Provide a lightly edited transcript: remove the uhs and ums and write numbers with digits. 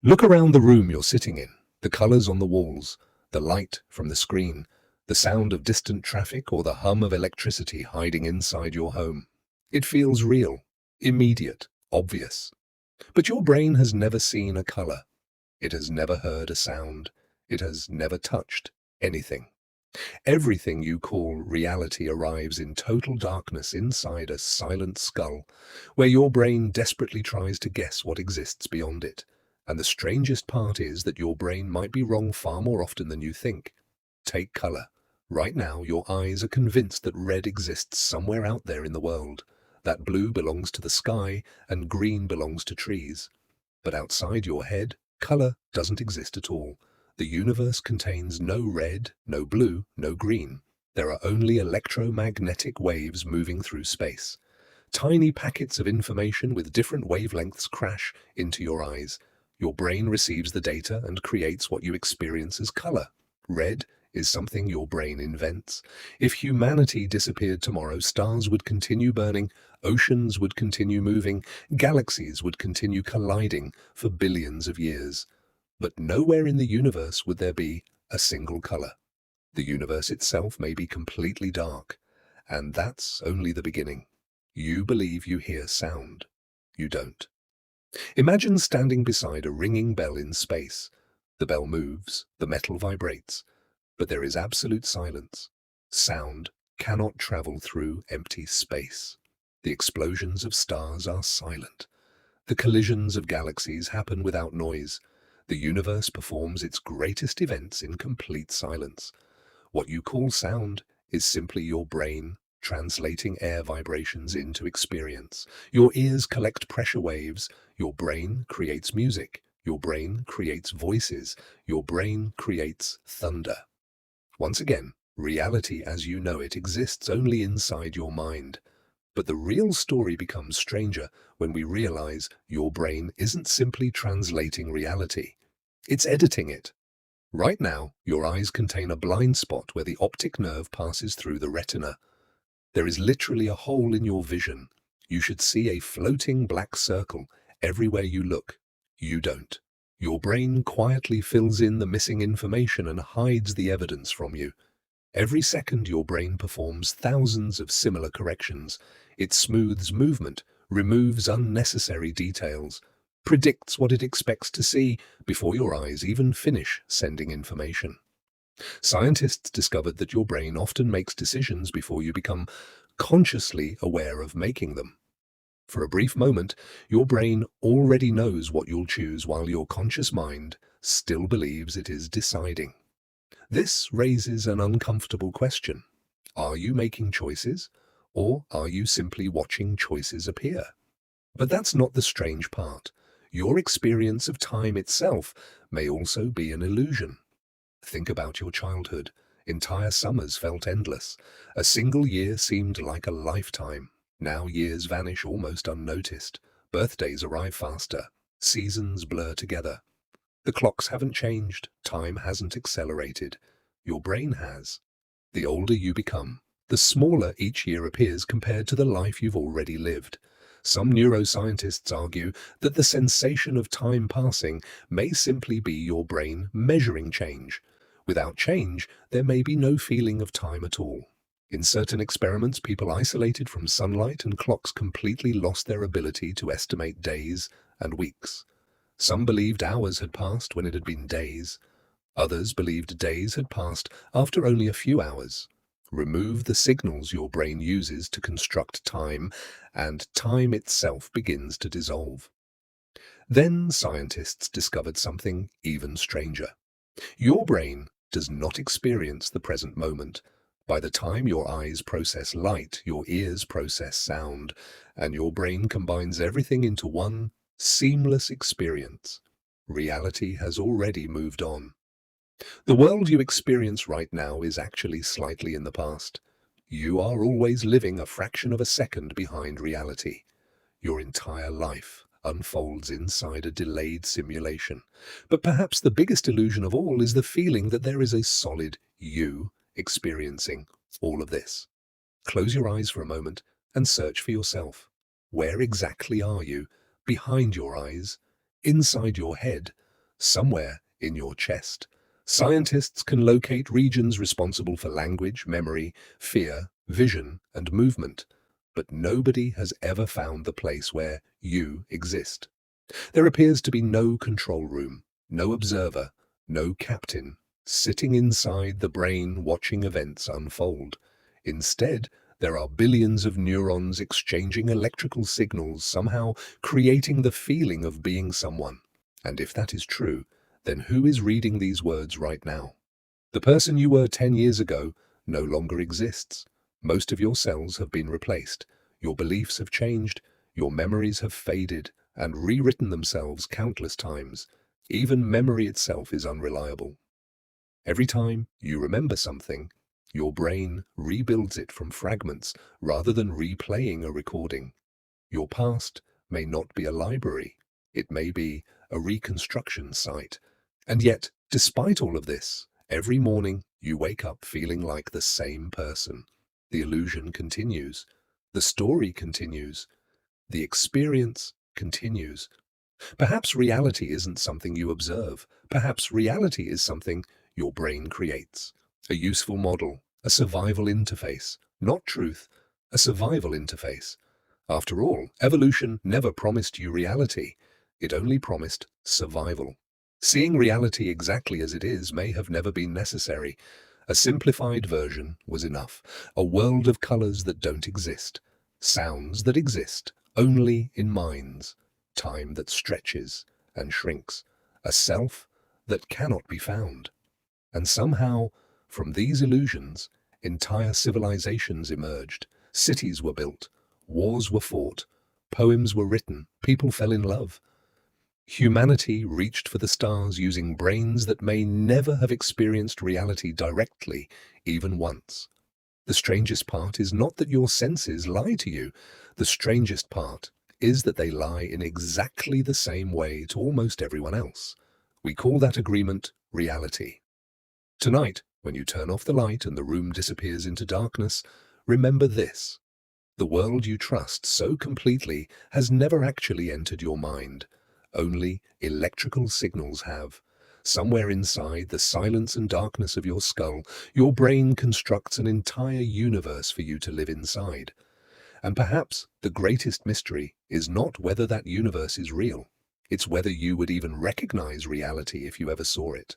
Look around the room you're sitting in, the colors on the walls, the light from the screen, the sound of distant traffic or the hum of electricity hiding inside your home. It feels real, immediate, obvious. But your brain has never seen a color. It has never heard a sound. It has never touched anything. Everything you call reality arrives in total darkness inside a silent skull, where your brain desperately tries to guess what exists beyond it. And the strangest part is that your brain might be wrong far more often than you think. Take color. Right now, your eyes are convinced that red exists somewhere out there in the world, that blue belongs to the sky and green belongs to trees. But outside your head, color doesn't exist at all. The universe contains no red, no blue, no green. There are only electromagnetic waves moving through space. Tiny packets of information with different wavelengths crash into your eyes. Your brain receives the data and creates what you experience as color. Red is something your brain invents. If humanity disappeared tomorrow, stars would continue burning, oceans would continue moving, galaxies would continue colliding for billions of years. But nowhere in the universe would there be a single color. The universe itself may be completely dark, and that's only the beginning. You believe you hear sound. You don't. Imagine standing beside a ringing bell in space. The bell moves, the metal vibrates, but there is absolute silence. Sound cannot travel through empty space. The explosions of stars are silent. The collisions of galaxies happen without noise. The universe performs its greatest events in complete silence. What you call sound is simply your brain translating air vibrations into experience. Your ears collect pressure waves. Your brain creates music. Your brain creates voices. Your brain creates thunder. Once again, reality as you know it exists only inside your mind. But the real story becomes stranger when we realize your brain isn't simply translating reality. It's editing it. Right now, your eyes contain a blind spot where the optic nerve passes through the retina. There is literally a hole in your vision. You should see a floating black circle everywhere you look. You don't. Your brain quietly fills in the missing information and hides the evidence from you. Every second, your brain performs thousands of similar corrections. It smooths movement, removes unnecessary details, predicts what it expects to see before your eyes even finish sending information. Scientists discovered that your brain often makes decisions before you become consciously aware of making them. For a brief moment, your brain already knows what you'll choose while your conscious mind still believes it is deciding. This raises an uncomfortable question. Are you making choices, or are you simply watching choices appear? But that's not the strange part. Your experience of time itself may also be an illusion. Think about your childhood. Entire summers felt endless. A single year seemed like a lifetime. Now years vanish almost unnoticed. Birthdays arrive faster. Seasons blur together. The clocks haven't changed. Time hasn't accelerated. Your brain has. The older you become, the smaller each year appears compared to the life you've already lived. Some neuroscientists argue that the sensation of time passing may simply be your brain measuring change. Without change, there may be no feeling of time at all. In certain experiments, people isolated from sunlight and clocks completely lost their ability to estimate days and weeks. Some believed hours had passed when it had been days. Others believed days had passed after only a few hours. Remove the signals your brain uses to construct time, and time itself begins to dissolve. Then scientists discovered something even stranger. Your brain does not experience the present moment. By the time your eyes process light, your ears process sound, and your brain combines everything into one seamless experience, reality has already moved on. The world you experience right now is actually slightly in the past. You are always living a fraction of a second behind reality. Your entire life unfolds inside a delayed simulation. But perhaps the biggest illusion of all is the feeling that there is a solid you experiencing all of this. Close your eyes for a moment and search for yourself. Where exactly are you? Behind your eyes? Inside your head? somewhere in your chest. Scientists can locate regions responsible for language, memory, fear, vision, and movement, but nobody has ever found the place where you exist. There appears to be no control room, no observer, no captain, sitting inside the brain watching events unfold. Instead, there are billions of neurons exchanging electrical signals, somehow creating the feeling of being someone. And if that is true, then who is reading these words right now? The person you were 10 years ago no longer exists. Most of your cells have been replaced. Your beliefs have changed. Your memories have faded and rewritten themselves countless times. Even memory itself is unreliable. Every time you remember something, your brain rebuilds it from fragments rather than replaying a recording. Your past may not be a library. It may be a reconstruction site. And yet, despite all of this, every morning you wake up feeling like the same person. The illusion continues. The story continues. The experience continues. Perhaps reality isn't something you observe. Perhaps reality is something your brain creates. A useful model, a survival interface. Not truth, a survival interface. After all, evolution never promised you reality. It only promised survival. Seeing reality exactly as it is may have never been necessary. A simplified version was enough. A world of colors that don't exist. Sounds that exist only in minds. Time that stretches and shrinks. A self that cannot be found. And somehow, from these illusions, entire civilizations emerged. Cities were built. Wars were fought. Poems were written. People fell in love. Humanity reached for the stars using brains that may never have experienced reality directly, even once. The strangest part is not that your senses lie to you. The strangest part is that they lie in exactly the same way to almost everyone else. We call that agreement reality. Tonight, when you turn off the light and the room disappears into darkness, remember this. The world you trust so completely has never actually entered your mind. Only electrical signals have. Somewhere inside the silence and darkness of your skull, your brain constructs an entire universe for you to live inside. And perhaps the greatest mystery is not whether that universe is real. It's whether you would even recognize reality if you ever saw it.